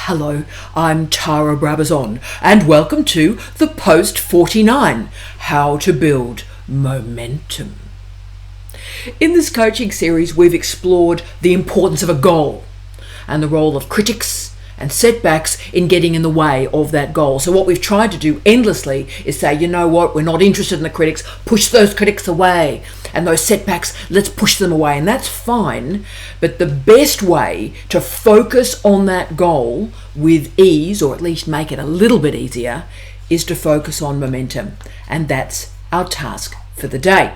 Hello, I'm Tara Brabazon, and welcome to the Post 49, How to Build Momentum. In this coaching series, we've explored the importance of a goal and the role of critics and setbacks in getting in the way of that goal. So what we've tried to do endlessly is say, you know what, we're not interested in the critics, push those critics away. And those setbacks, let's push them away. And that's fine, but the best way to focus on that goal with ease, or at least make it a little bit easier, is to focus on momentum. And that's our task for the day.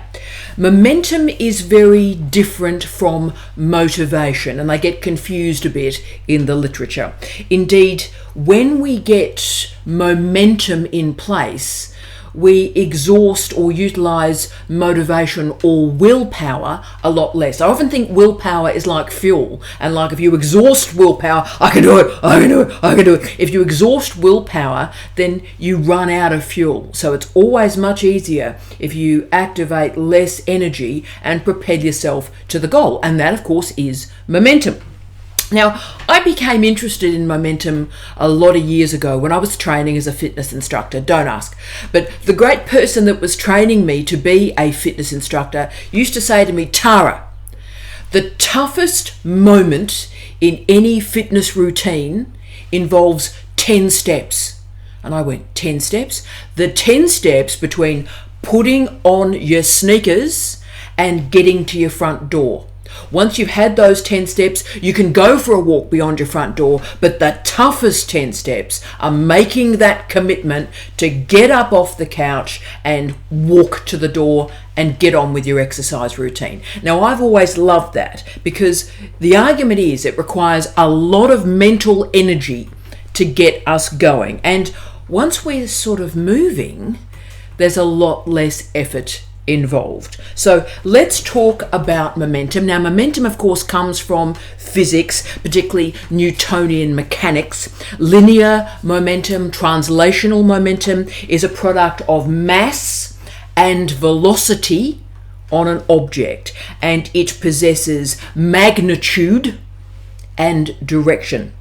Momentum is very different from motivation, and they get confused a bit in the literature. Indeed, when we get momentum in place, we exhaust or utilize motivation or willpower a lot less. I often think willpower is like fuel, and like if you exhaust willpower, I can do it. If you exhaust willpower, then you run out of fuel. So it's always much easier if you activate less energy and propel yourself to the goal. And that, of course, is momentum. Now, I became interested in momentum a lot of years ago when I was training as a fitness instructor. Don't ask. But the great person that was training me to be a fitness instructor used to say to me, Tara, the toughest moment in any fitness routine involves 10 steps. And I went, 10 steps? The 10 steps between putting on your sneakers and getting to your front door. Once you've had those 10 steps, you can go for a walk beyond your front door, but the toughest 10 steps are making that commitment to get up off the couch and walk to the door and get on with your exercise routine. Now, I've always loved that because the argument is it requires a lot of mental energy to get us going. And once we're sort of moving, there's a lot less effort involved. So let's talk about momentum. Now, momentum, of course, comes from physics, particularly Newtonian mechanics. Linear momentum, translational momentum is a product of mass and velocity on an object, and it possesses magnitude and direction.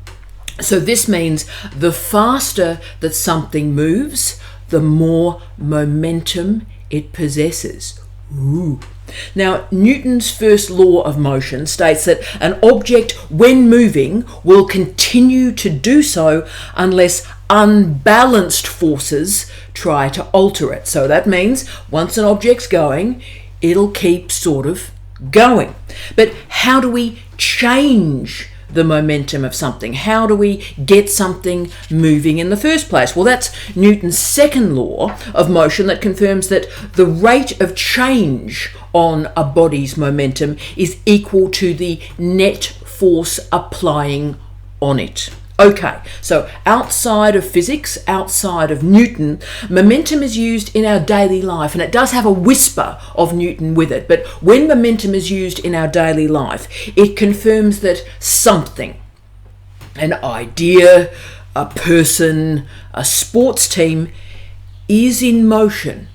So this means the faster that something moves, the more momentum it possesses. Ooh. Now, Newton's first law of motion states that an object, when moving, will continue to do so unless unbalanced forces try to alter it. So that means once an object's going, it'll keep sort of going. But how do we change the momentum of something? How do we get something moving in the first place? Well, that's Newton's second law of motion that confirms that the rate of change on a body's momentum is equal to the net force applying on it. Okay, so outside of physics, outside of Newton, momentum is used in our daily life, and it does have a whisper of Newton with it. But when momentum is used in our daily life, it confirms that something, an idea, a person, a sports team, is in motion,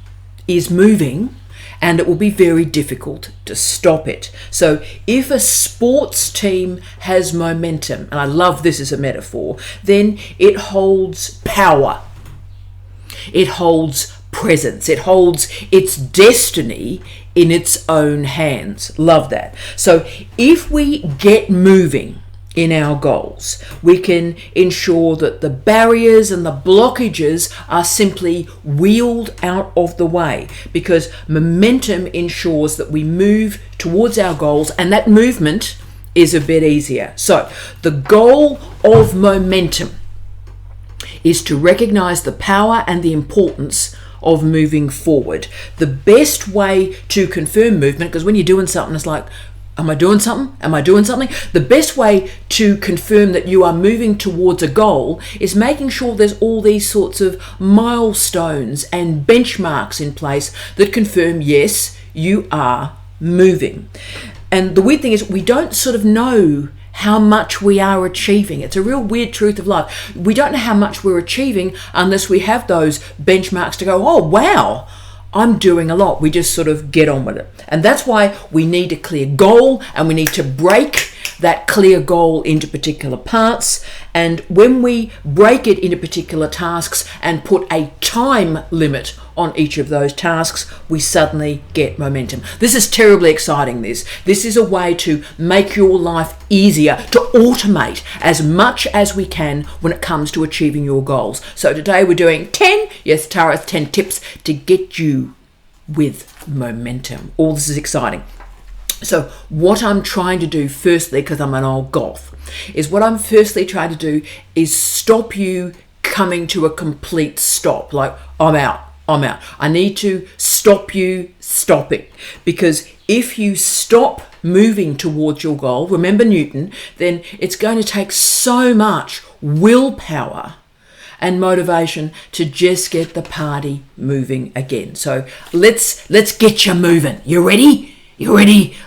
is moving, and it will be very difficult to stop it. So if a sports team has momentum, and I love this as a metaphor, then it holds power. It holds presence. It holds its destiny in its own hands. Love that. So if we get moving in our goals, we can ensure that the barriers and the blockages are simply wheeled out of the way, because momentum ensures that we move towards our goals, and that movement is a bit easier. So the goal of momentum is to recognize the power and the importance of moving forward. The best way to confirm movement, because when you're doing something, it's like, am I doing something? Am I doing something? The best way to confirm that you are moving towards a goal is making sure there's all these sorts of milestones and benchmarks in place that confirm, yes, you are moving. And the weird thing is we don't sort of know how much we are achieving. It's a real weird truth of life. We don't know how much we're achieving unless we have those benchmarks to go, oh, wow, I'm doing a lot. We just sort of get on with it. And that's why we need a clear goal, and we need to break that clear goal into particular parts. And when we break it into particular tasks and put a time limit on each of those tasks, we suddenly get momentum. This is terribly exciting. This is a way to make your life easier, to automate as much as we can when it comes to achieving your goals. So today we're doing 10, yes Tara, 10 tips to get you with momentum. All this is exciting. So what I'm trying to do firstly, because I'm an old goth, is what I'm firstly trying to do is stop you coming to a complete stop. Like, I'm out. I need to stop you stopping. Because if you stop moving towards your goal, remember Newton, then it's going to take so much willpower and motivation to just get the party moving again. So let's get you moving. You ready?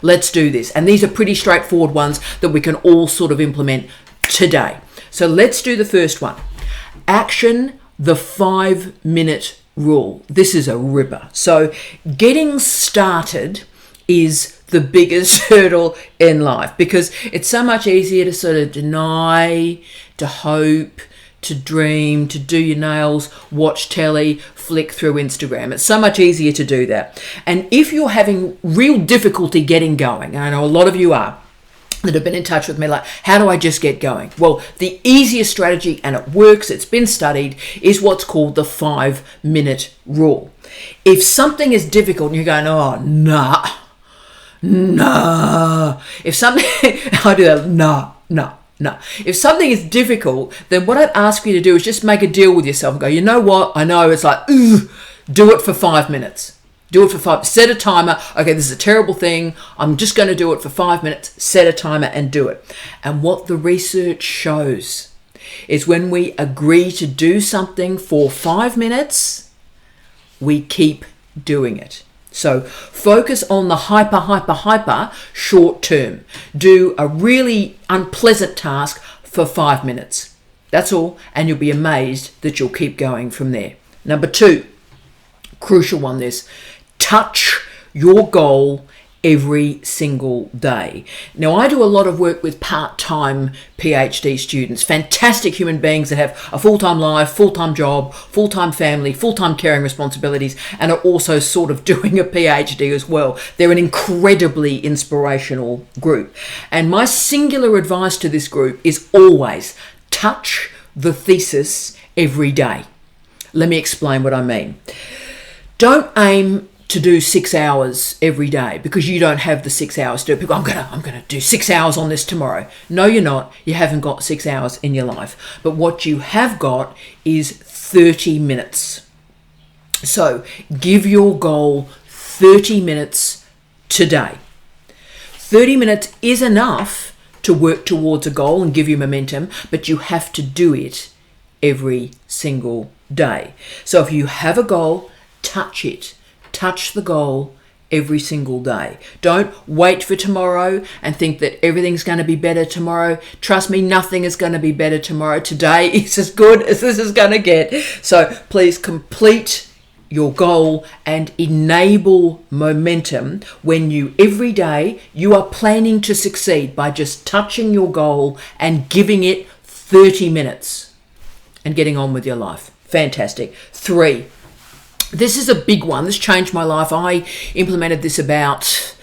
Let's do this. And these are pretty straightforward ones that we can all sort of implement today. So let's do the first one. Action the 5-minute rule. This is a ripper. So getting started is the biggest hurdle in life, because it's so much easier to sort of deny, to hope, to dream, to do your nails, watch telly, flick through Instagram. It's so much easier to do that. And if you're having real difficulty getting going, and I know a lot of you are, that have been in touch with me, like, how do I just get going? Well, the easiest strategy, and it works, it's been studied, is what's called the 5-minute rule. If something is difficult and you're going, oh, nah. If something, I do that, nah. If something is difficult, then what I'd ask you to do is just make a deal with yourself and go, you know what? I know it's like, do it for 5 minutes. Do it for 5. Set a timer. Okay, this is a terrible thing. I'm just going to do it for 5 minutes. Set a timer and do it. And what the research shows is when we agree to do something for 5 minutes, we keep doing it. So focus on the hyper short term. Do a really unpleasant task for 5 minutes. That's all. And you'll be amazed that you'll keep going from there. Number 2, crucial one, this. Touch your goal every single day. Now, I do a lot of work with part-time PhD students, fantastic human beings that have a full-time life, full-time job, full-time family, full-time caring responsibilities, and are also sort of doing a PhD as well. They're an incredibly inspirational group. And my singular advice to this group is always touch the thesis every day. Let me explain what I mean. Don't aim to do 6 hours every day because you don't have the 6 hours to do it. People, I'm gonna do 6 hours on this tomorrow. No, you're not. You haven't got 6 hours in your life. But what you have got is 30 minutes. So give your goal 30 minutes today. 30 minutes is enough to work towards a goal and give you momentum, but you have to do it every single day. So if you have a goal, touch it. Touch the goal every single day. Don't wait for tomorrow and think that everything's going to be better tomorrow. Trust me, nothing is going to be better tomorrow. Today is as good as this is going to get. So please complete your goal and enable momentum when you, every day, you are planning to succeed by just touching your goal and giving it 30 minutes and getting on with your life. Fantastic. 3. This is a big one. This changed my life. I implemented this about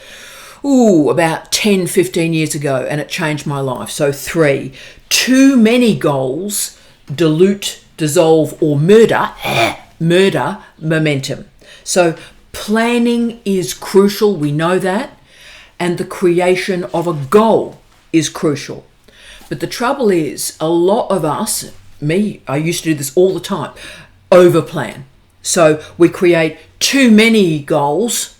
10, 15 years ago, and it changed my life. So 3, too many goals dilute, dissolve, or murder momentum. So planning is crucial. We know that. And the creation of a goal is crucial. But the trouble is, a lot of us, me, I used to do this all the time, overplan. So we create too many goals,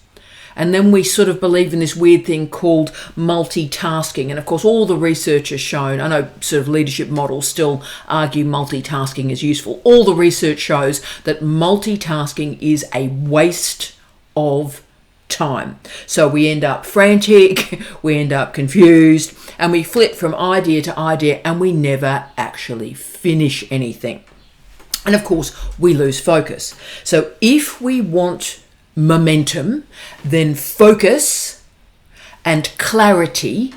and then we sort of believe in this weird thing called multitasking. And of course, all the research has shown, I know sort of leadership models still argue multitasking is useful. All the research shows that multitasking is a waste of time. So we end up frantic, we end up confused, and we flip from idea to idea, and we never actually finish anything. And of course, we lose focus. So if we want momentum, then focus and clarity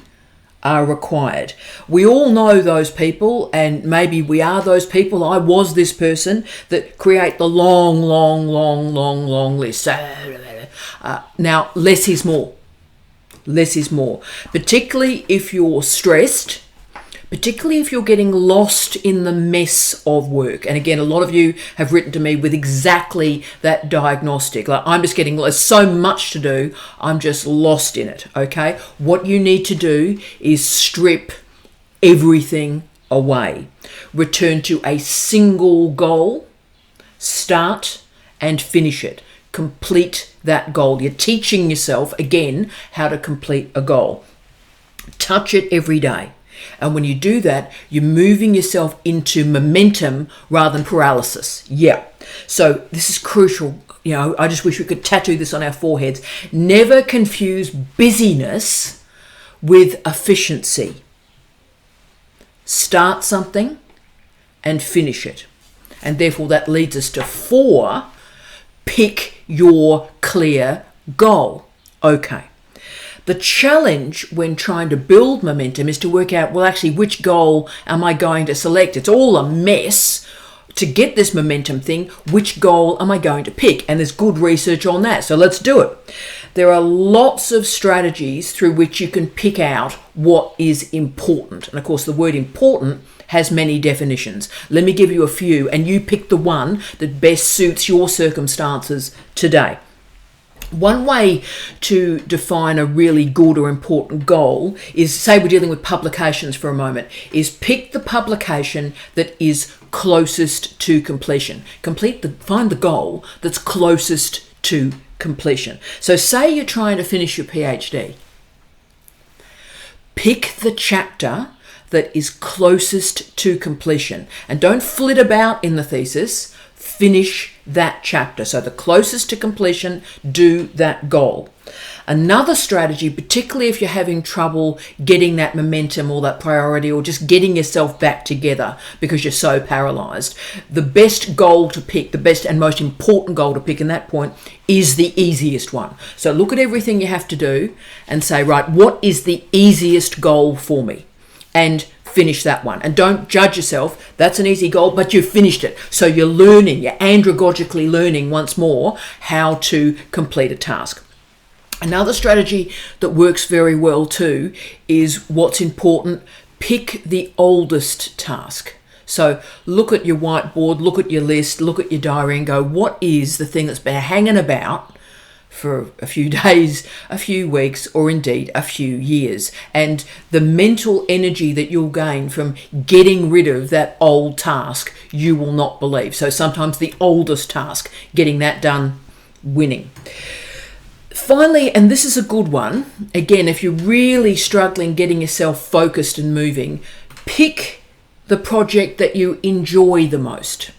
are required. We all know those people, and maybe we are those people. I was this person that create the long list. Now, less is more. Less is more. Particularly if you're stressed, particularly if you're getting lost in the mess of work. And again, a lot of you have written to me with exactly that diagnostic. Like, I'm just getting, there's so much to do, I'm just lost in it, okay? What you need to do is strip everything away. Return to a single goal, start and finish it. Complete that goal. You're teaching yourself, again, how to complete a goal. Touch it every day. And when you do that, you're moving yourself into momentum rather than paralysis. Yeah. So this is crucial. You know, I just wish we could tattoo this on our foreheads. Never confuse busyness with efficiency. Start something and finish it. And therefore that leads us to 4, pick your clear goal. Okay. The challenge when trying to build momentum is to work out, well, actually, which goal am I going to select? It's all a mess. To get this momentum thing, which goal am I going to pick? And there's good research on that. So let's do it. There are lots of strategies through which you can pick out what is important. And of course, the word important has many definitions. Let me give you a few, and you pick the one that best suits your circumstances today. One way to define a really good or important goal is, say we're dealing with publications for a moment, is pick the publication that is closest to completion. Find the goal that's closest to completion. So say you're trying to finish your PhD. Pick the chapter that is closest to completion, and don't flit about in the thesis. Finish that chapter. So the closest to completion, do that goal. Another strategy, particularly if you're having trouble getting that momentum or that priority, or just getting yourself back together because you're so paralyzed, the best goal to pick, the best and most important goal to pick in that point is the easiest one. So look at everything you have to do and say, right, what is the easiest goal for me? And finish that one. And don't judge yourself. That's an easy goal, but you've finished it. So you're learning, you're andragogically learning once more how to complete a task. Another strategy that works very well too is what's important. Pick the oldest task. So look at your whiteboard, look at your list, look at your diary and go, what is the thing that's been hanging about for a few days, a few weeks, or indeed a few years? And the mental energy that you'll gain from getting rid of that old task, you will not believe. So sometimes the oldest task, getting that done, winning. Finally, and this is a good one, again, if you're really struggling getting yourself focused and moving, pick the project that you enjoy the most.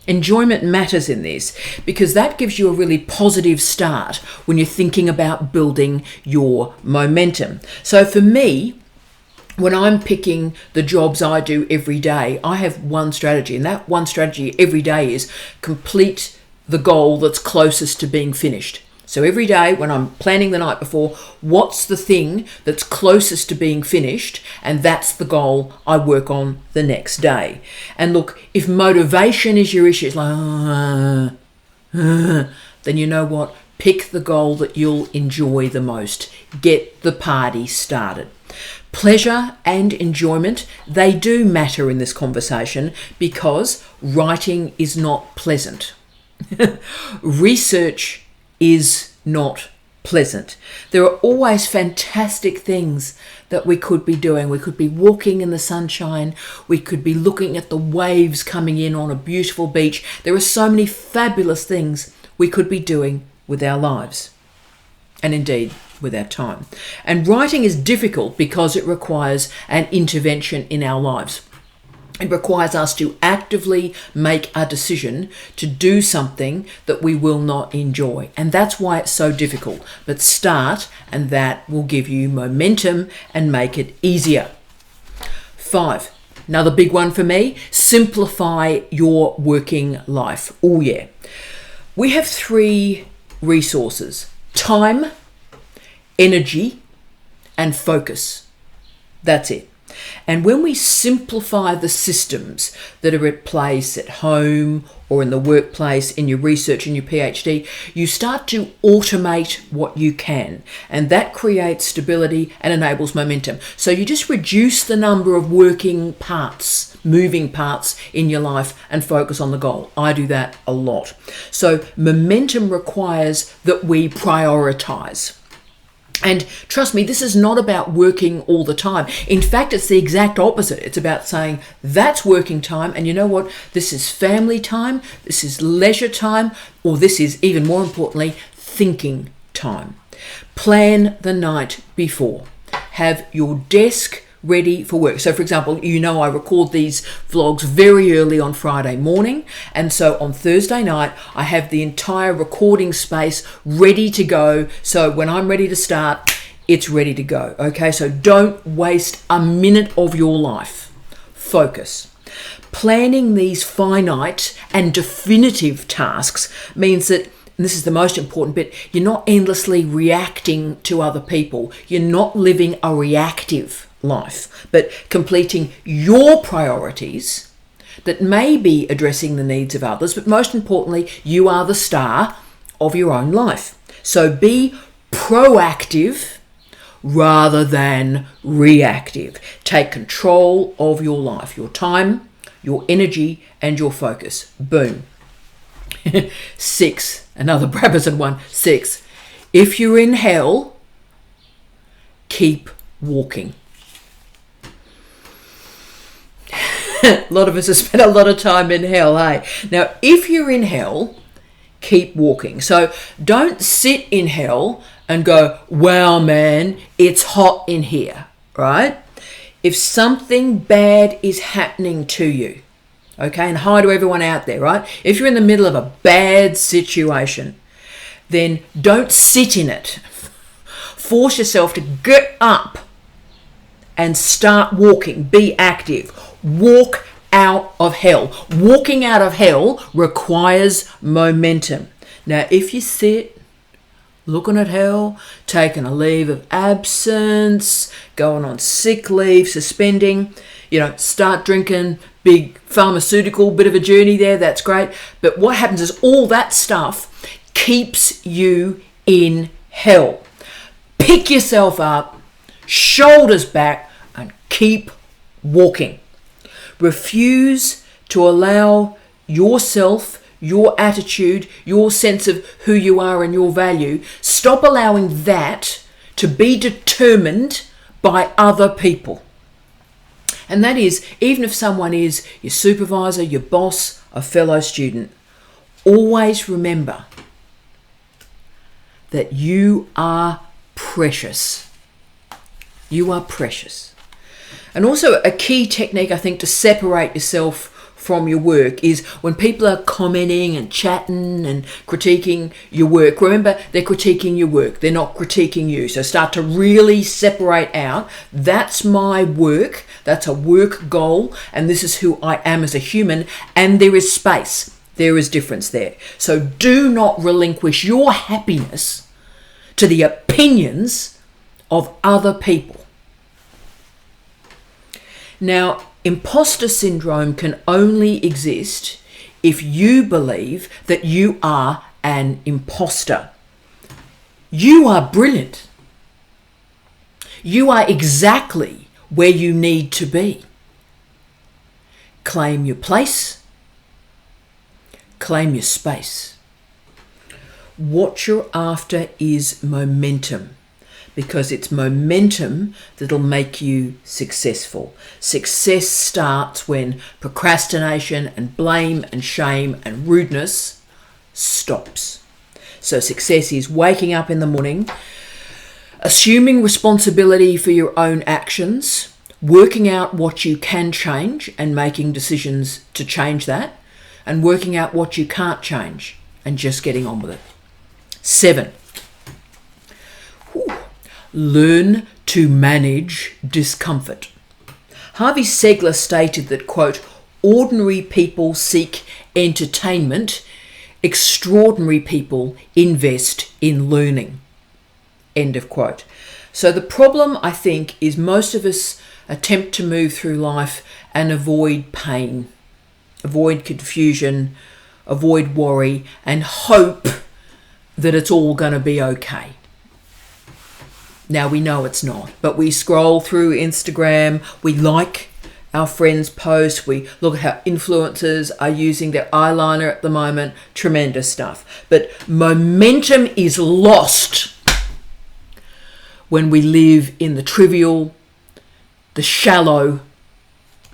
Enjoyment matters in this because that gives you a really positive start when you're thinking about building your momentum. So for me, when I'm picking the jobs I do every day, I have one strategy, and that one strategy every day is complete the goal that's closest to being finished. So every day when I'm planning the night before, what's the thing that's closest to being finished? And that's the goal I work on the next day. And look, if motivation is your issue, it's like, then you know what? Pick the goal that you'll enjoy the most. Get the party started. Pleasure and enjoyment, they do matter in this conversation because writing is not pleasant. Research is not pleasant. There are always fantastic things that we could be doing. We could be walking in the sunshine. We could be looking at the waves coming in on a beautiful beach. There are so many fabulous things we could be doing with our lives, and indeed with our time. And writing is difficult because it requires an intervention in our lives. It requires us to actively make a decision to do something that we will not enjoy. And that's why it's so difficult. But start, and that will give you momentum and make it easier. 5, another big one for me, simplify your working life. Oh yeah. We have 3 resources: time, energy, and focus. That's it. And when we simplify the systems that are at place at home or in the workplace, in your research, in your PhD, you start to automate what you can. And that creates stability and enables momentum. So you just reduce the number of working parts, moving parts in your life and focus on the goal. I do that a lot. So momentum requires that we prioritize. And trust me, this is not about working all the time. In fact, it's the exact opposite. It's about saying that's working time, and you know what? This is family time, this is leisure time, or this is, even more importantly, thinking time. Plan the night before. Have your desk ready for work. So for example, I record these vlogs very early on Friday morning, and so on Thursday night I have the entire recording space ready to go, so when I'm ready to start, it's ready to go. Okay, so don't waste a minute of your life. Focus. Planning these finite and definitive tasks means that, and this is the most important bit, you're not endlessly reacting to other people. You're not living a reactive life, but completing your priorities that may be addressing the needs of others, but most importantly, you are the star of your own life. So be proactive rather than reactive. Take control of your life, your time, your energy, and your focus. Boom. 6, another Brabazon one. 6, if you're in hell, keep walking. A lot of us have spent a lot of time in hell, hey? Now, if you're in hell, keep walking. So don't sit in hell and go, wow, man, it's hot in here, right? If something bad is happening to you, okay, and hi to everyone out there, right? If you're in the middle of a bad situation, then don't sit in it. Force yourself to get up and start walking. Be active. Walk out of hell. Walking out of hell requires momentum. Now, if you sit looking at hell, taking a leave of absence, going on sick leave, suspending, start drinking, big pharmaceutical, bit of a journey there, that's great. But what happens is all that stuff keeps you in hell. Pick yourself up, shoulders back, and keep walking. Refuse to allow yourself, your attitude, your sense of who you are and your value, stop allowing that to be determined by other people. And that is, even if someone is your supervisor, your boss, a fellow student, always remember that you are precious. You are precious. And also a key technique, I think, to separate yourself from your work is when people are commenting and chatting and critiquing your work, remember they're critiquing your work, they're not critiquing you. So start to really separate out, that's my work, that's a work goal, and this is who I am as a human, and there is space, there is difference there. So do not relinquish your happiness to the opinions of other people. Now, imposter syndrome can only exist if you believe that you are an imposter. You are brilliant. You are exactly where you need to be. Claim your place. Claim your space. What you're after is momentum, because it's momentum that'll make you successful. Success starts when procrastination and blame and shame and rudeness stops. So success is waking up in the morning, assuming responsibility for your own actions, working out what you can change and making decisions to change that, and working out what you can't change and just getting on with it. 7. Learn to manage discomfort. Harvey Segler stated that, quote, ordinary people seek entertainment, extraordinary people invest in learning, End of quote. So the problem, I think, is most of us attempt to move through life and avoid pain, avoid confusion, avoid worry, and hope that it's all going to be okay. Now, we know it's not, but we scroll through Instagram, we like our friends' posts, we look at how influencers are using their eyeliner at the moment, tremendous stuff. But momentum is lost when we live in the trivial, the shallow,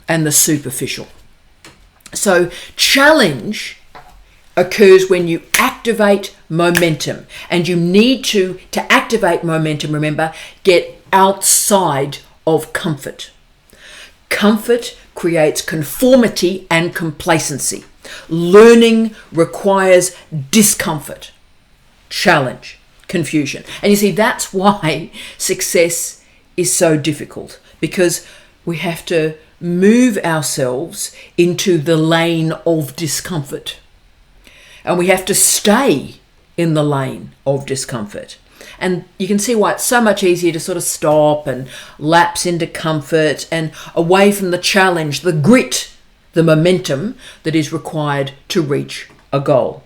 and the superficial. So challenge occurs when you activate momentum, and you need to activate momentum, remember, get outside of comfort. Comfort creates conformity and complacency. Learning requires discomfort, challenge, confusion. And you see, that's why success is so difficult, because we have to move ourselves into the lane of discomfort. And we have to stay in the lane of discomfort. And you can see why it's so much easier to sort of stop and lapse into comfort and away from the challenge, the grit, the momentum that is required to reach a goal.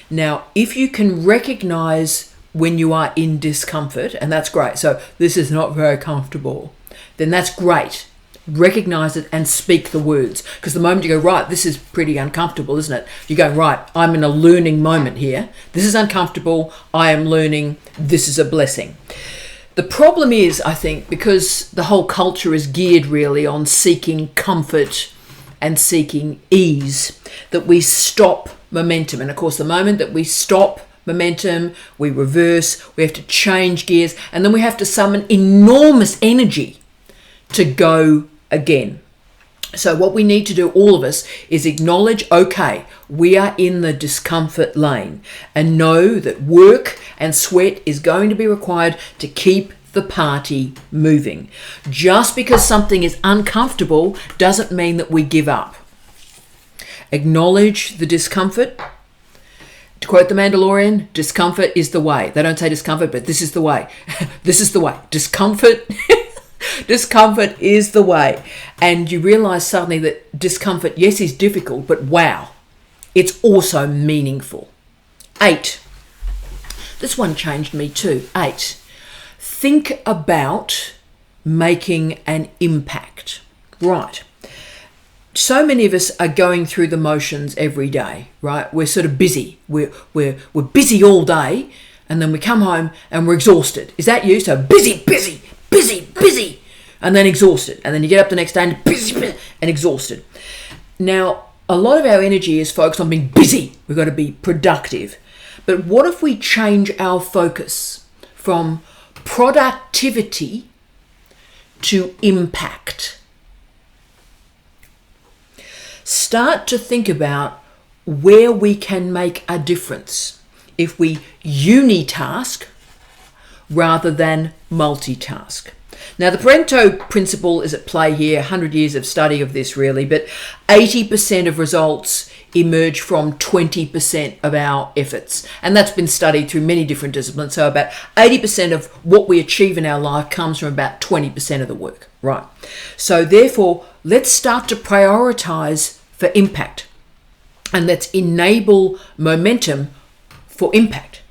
Now, if you can recognize when you are in discomfort, and that's great, so this is not very comfortable, then that's great. Recognize it and speak the words. Because the moment you go, right, this is pretty uncomfortable, isn't it? You go, right, I'm in a learning moment here. This is uncomfortable. I am learning. This is a blessing. The problem is, I think, because the whole culture is geared really on seeking comfort and seeking ease, that we stop momentum. And of course, the moment that we stop momentum, we reverse, we have to change gears, and then we have to summon enormous energy to go again. So what we need to do, all of us, is acknowledge, okay, we are in the discomfort lane, and know that work and sweat is going to be required to keep the party moving. Just because something is uncomfortable doesn't mean that we give up. Acknowledge the discomfort. To quote The Mandalorian, discomfort is the way. They don't say discomfort, but this is the way. This is the way. Discomfort is the way. And you realize suddenly that discomfort, yes, is difficult, but wow, it's also meaningful. 8. This one changed me too. 8. Think about making an impact. Right. So many of us are going through the motions every day, right? We're sort of busy. We're busy all day, and then we come home and we're exhausted. Is that you? So busy, and then exhausted. And then you get up the next day and busy and exhausted. Now, a lot of our energy is focused on being busy. We've got to be productive. But what if we change our focus from productivity to impact? Start to think about where we can make a difference if we unitask rather than multitask. Now, the Pareto principle is at play here, 100 years of study of this really, but 80% of results emerge from 20% of our efforts. And that's been studied through many different disciplines. So about 80% of what we achieve in our life comes from about 20% of the work, right? So therefore, let's start to prioritize for impact, and let's enable momentum for impact.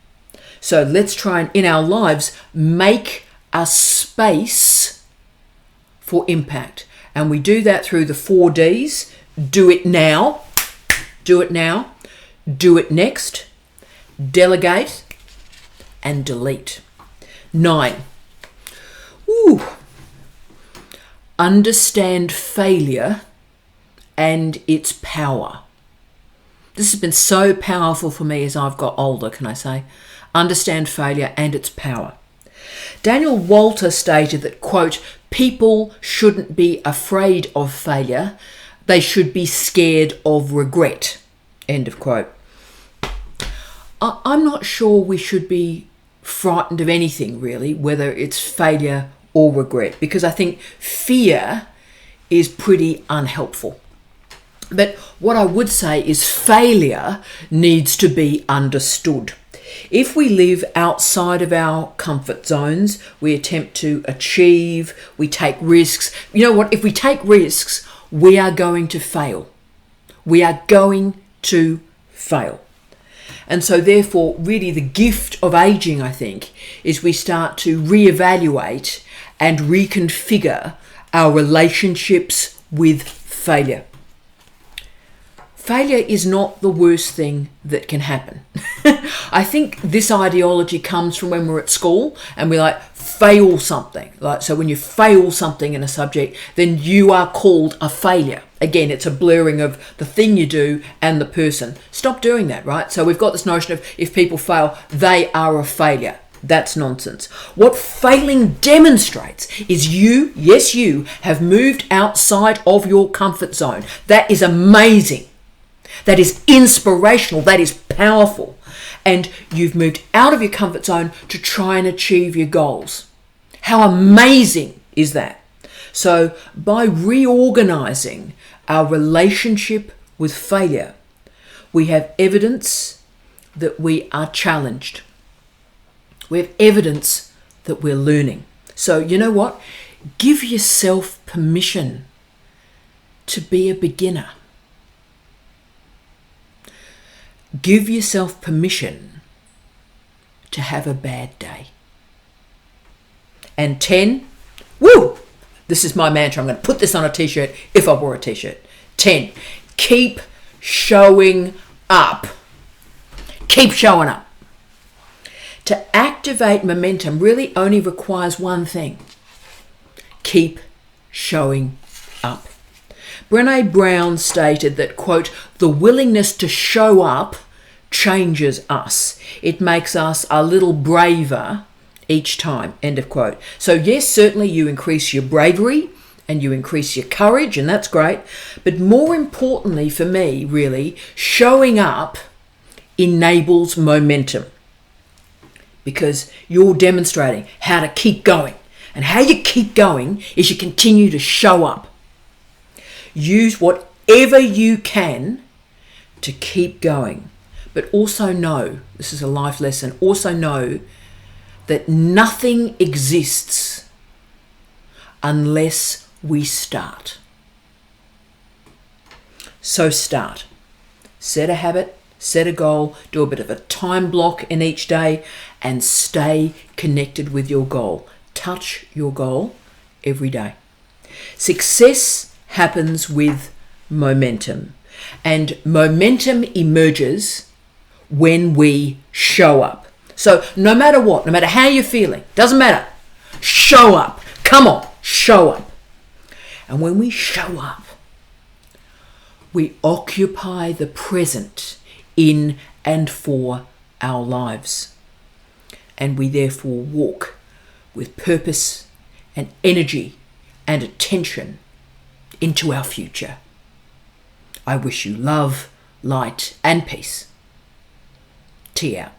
So let's try and, in our lives, make a space for impact. And we do that through the 4 Ds. Do it now, do it now, do it next, delegate, and delete. 9. Understand failure and its power. This has been so powerful for me as I've got older, can I say? Understand failure and its power. Daniel Walter stated that, quote, people shouldn't be afraid of failure, they should be scared of regret, end of quote. I'm not sure we should be frightened of anything really, whether it's failure or regret, because I think fear is pretty unhelpful. But what I would say is failure needs to be understood. If we live outside of our comfort zones, we attempt to achieve, we take risks. You know what? If we take risks, we are going to fail. We are going to fail. And so therefore, really the gift of aging, I think, is we start to reevaluate and reconfigure our relationships with failure. Failure is not the worst thing that can happen. I think this ideology comes from when we're at school and we fail something. So when you fail something in a subject, then you are called a failure. Again, it's a blurring of the thing you do and the person. Stop doing that, right? So we've got this notion of if people fail, they are a failure. That's nonsense. What failing demonstrates is you have moved outside of your comfort zone. That is amazing. That is inspirational. That is powerful. And you've moved out of your comfort zone to try and achieve your goals. How amazing is that? So by reorganizing our relationship with failure, we have evidence that we are challenged. We have evidence that we're learning. So you know what? Give yourself permission to be a beginner. Give yourself permission to have a bad day. And 10, this is my mantra. I'm going to put this on a t-shirt if I wore a t-shirt. 10, keep showing up. Keep showing up. To activate momentum really only requires one thing. Keep showing up. Brené Brown stated that, quote, the willingness to show up changes us. It makes us a little braver each time, end of quote. So yes, certainly you increase your bravery and you increase your courage, and that's great. But more importantly for me, really, showing up enables momentum because you're demonstrating how to keep going. And how you keep going is you continue to show up. Use whatever you can to keep going. But also know, this is a life lesson, also know that nothing exists unless we start. So start. Set a habit, set a goal, do a bit of a time block in each day, and stay connected with your goal. Touch your goal every day. Success happens with momentum, and momentum emerges when we show up. So no matter what, no matter how you're feeling, doesn't matter, show up. Come on, show up. And when we show up, we occupy the present in and for our lives, and we therefore walk with purpose and energy and attention into our future. I wish you love, light, and peace. Tea out.